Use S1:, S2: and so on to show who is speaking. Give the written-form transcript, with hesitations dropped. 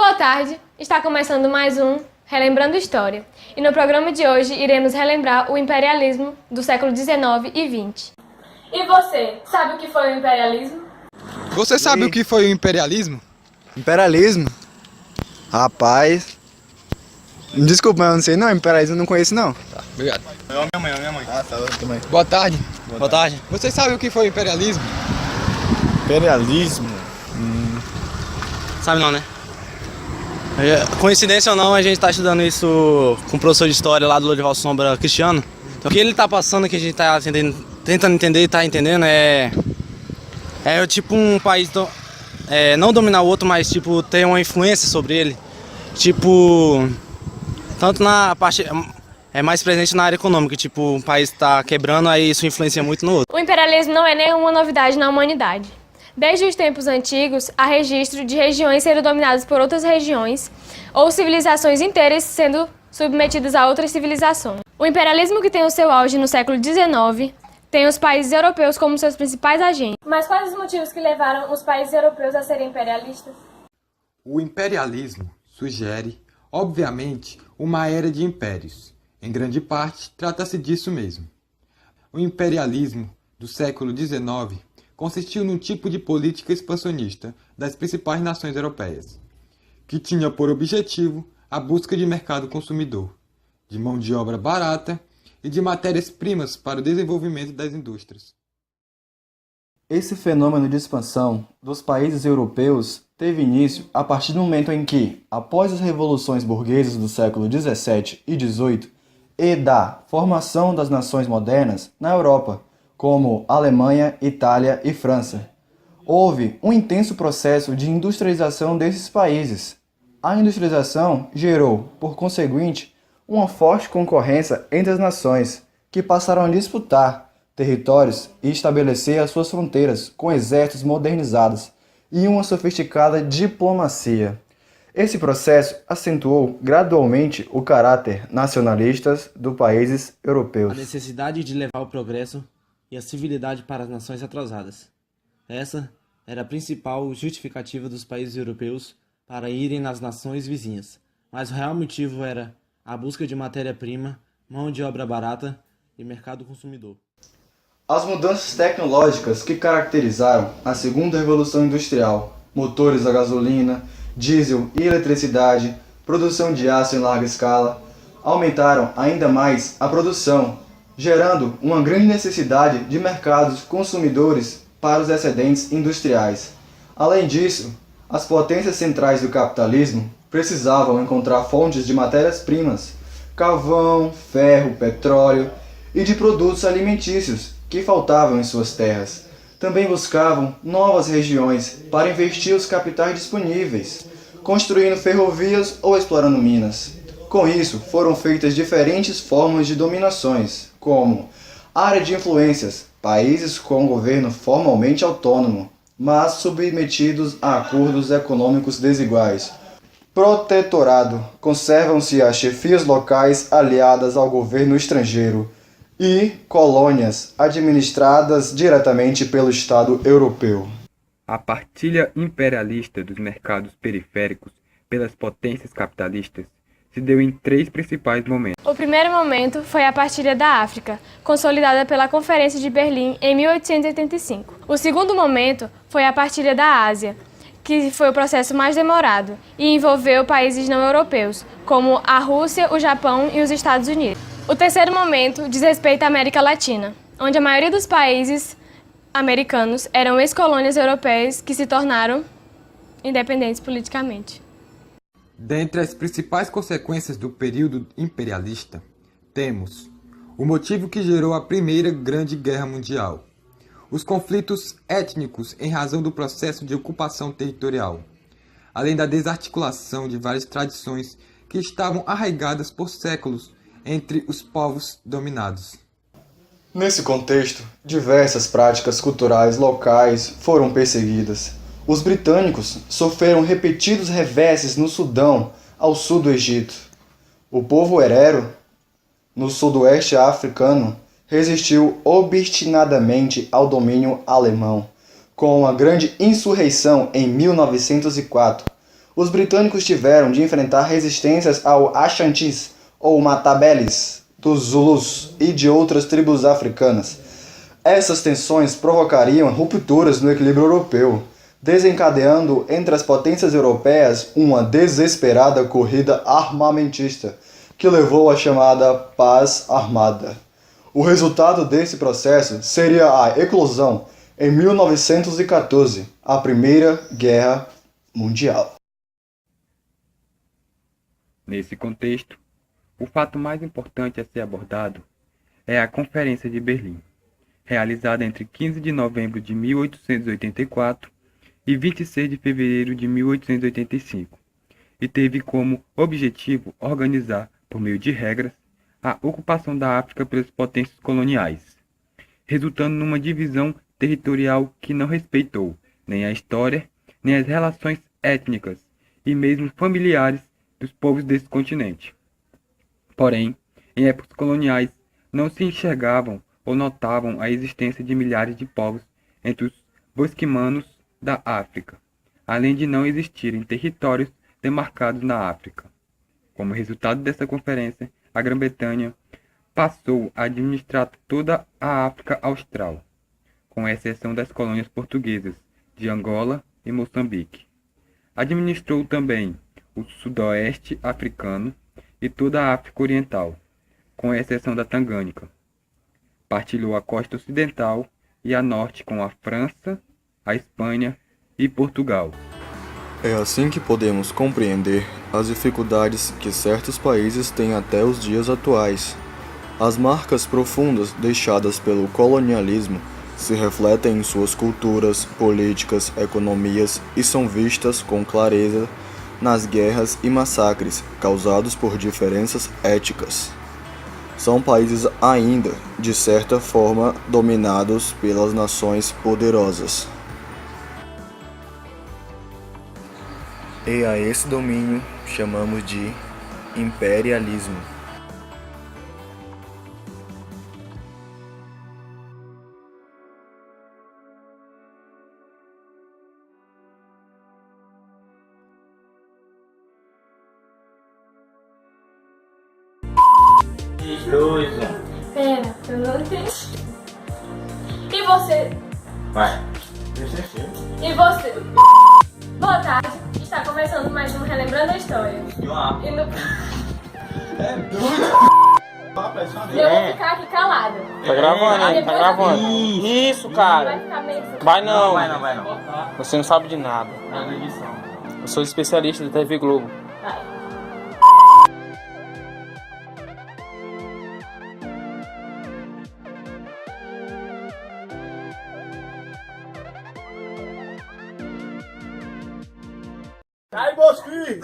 S1: Boa tarde, está começando mais um Relembrando História. E no programa de hoje iremos relembrar o imperialismo do século XIX e XX. E você, sabe o que foi o imperialismo?
S2: Você sabe o que foi o imperialismo?
S3: Imperialismo? Rapaz. Desculpa, mas eu não sei não. Imperialismo eu não conheço não.
S2: Tá, obrigado.
S3: Minha mãe. Ah, tá, eu também.
S2: Boa tarde.
S3: Boa tarde.
S2: Você sabe o que foi o imperialismo?
S3: Imperialismo?
S4: Sabe não, né? Coincidência ou não, a gente tá estudando isso com o professor de história lá do Lorival Sombra, Cristiano. Então, o que ele tá passando, que a gente tá tentando entender e tá entendendo é tipo um país não dominar o outro, mas tipo ter uma influência sobre ele. Tipo, tanto na parte mais presente na área econômica, tipo, um país tá quebrando, aí isso influencia muito no outro.
S1: O imperialismo não é nenhuma novidade na humanidade. Desde os tempos antigos, há registro de regiões sendo dominadas por outras regiões ou civilizações inteiras sendo submetidas a outras civilizações. O imperialismo, que tem o seu auge no século XIX, tem os países europeus como seus principais agentes. Mas quais os motivos que levaram os países europeus a serem imperialistas?
S2: O imperialismo sugere, obviamente, uma era de impérios. Em grande parte, trata-se disso mesmo. O imperialismo do século XIX consistiu num tipo de política expansionista das principais nações europeias, que tinha por objetivo a busca de mercado consumidor, de mão de obra barata e de matérias-primas para o desenvolvimento das indústrias.
S5: Esse fenômeno de expansão dos países europeus teve início a partir do momento em que, após as revoluções burguesas do século XVII e XVIII e da formação das nações modernas na Europa, como Alemanha, Itália e França, houve um intenso processo de industrialização desses países. A industrialização gerou, por conseguinte, uma forte concorrência entre as nações, que passaram a disputar territórios e estabelecer as suas fronteiras com exércitos modernizados e uma sofisticada diplomacia. Esse processo acentuou gradualmente o caráter nacionalista dos países europeus.
S4: A necessidade de levar o progresso e a civilidade para as nações atrasadas. Essa era a principal justificativa dos países europeus para irem nas nações vizinhas, mas o real motivo era a busca de matéria-prima, mão de obra barata e mercado consumidor.
S5: As mudanças tecnológicas que caracterizaram a segunda revolução industrial, motores a gasolina, diesel e eletricidade, produção de aço em larga escala, aumentaram ainda mais a produção, gerando uma grande necessidade de mercados consumidores para os excedentes industriais. Além disso, as potências centrais do capitalismo precisavam encontrar fontes de matérias-primas, carvão, ferro, petróleo e de produtos alimentícios que faltavam em suas terras. Também buscavam novas regiões para investir os capitais disponíveis, construindo ferrovias ou explorando minas. Com isso, foram feitas diferentes formas de dominações, como área de influências, países com governo formalmente autônomo, mas submetidos a acordos econômicos desiguais. Protetorado, conservam-se as chefias locais aliadas ao governo estrangeiro, e colônias administradas diretamente pelo Estado europeu.
S6: A partilha imperialista dos mercados periféricos pelas potências capitalistas se deu em três principais momentos.
S1: O primeiro momento foi a partilha da África, consolidada pela Conferência de Berlim em 1885. O segundo momento foi a partilha da Ásia, que foi o processo mais demorado e envolveu países não europeus, como a Rússia, o Japão e os Estados Unidos. O terceiro momento diz respeito à América Latina, onde a maioria dos países americanos eram ex-colônias europeias que se tornaram independentes politicamente.
S2: Dentre as principais consequências do período imperialista, temos o motivo que gerou a Primeira Grande Guerra Mundial, os conflitos étnicos em razão do processo de ocupação territorial, além da desarticulação de várias tradições que estavam arraigadas por séculos entre os povos dominados.
S5: Nesse contexto, diversas práticas culturais locais foram perseguidas. Os britânicos sofreram repetidos reveses no Sudão, ao sul do Egito. O povo herero, no sudoeste africano, resistiu obstinadamente ao domínio alemão. Com a grande insurreição em 1904, Os britânicos tiveram de enfrentar resistências ao Ashantis, ou Matabeles, dos Zulus e de outras tribos africanas. Essas tensões provocariam rupturas no equilíbrio europeu, desencadeando entre as potências europeias uma desesperada corrida armamentista, que levou à chamada Paz Armada. O resultado desse processo seria a eclosão, em 1914, a Primeira Guerra Mundial.
S6: Nesse contexto, o fato mais importante a ser abordado é a Conferência de Berlim, realizada entre 15 de novembro de 1884 e 26 de fevereiro de 1885, e teve como objetivo organizar, por meio de regras, a ocupação da África pelas potências coloniais, resultando numa divisão territorial que não respeitou nem a história, nem as relações étnicas e mesmo familiares dos povos desse continente. Porém, em épocas coloniais, não se enxergavam ou notavam a existência de milhares de povos entre os bosquimanos da África, além de não existirem territórios demarcados na África. Como resultado dessa conferência, a Grã-Bretanha passou a administrar toda a África Austral, com exceção das colônias portuguesas de Angola e Moçambique. Administrou também o sudoeste africano e toda a África Oriental, com exceção da Tangânica. Partilhou a costa ocidental e a norte com a França, a Espanha e Portugal.
S7: É assim que podemos compreender as dificuldades que certos países têm até os dias atuais. As marcas profundas deixadas pelo colonialismo se refletem em suas culturas, políticas, economias e são vistas com clareza nas guerras e massacres causados por diferenças étnicas. São países ainda, de certa forma, dominados pelas nações poderosas. E a esse domínio chamamos de imperialismo.
S1: Pera, eu não entendi. E você?
S8: Vai.
S1: E você? Boa tarde, está começando mais um Relembrando a História. E no... Eu vou ficar aqui calada.
S8: Tá gravando, hein? Tá gravando. Isso, cara.
S1: Vai ficar meio...
S8: Vai não.
S4: Vai não.
S8: Você não sabe de nada. Eu sou especialista da TV Globo.
S1: Vai.
S8: Cai, Bosqui!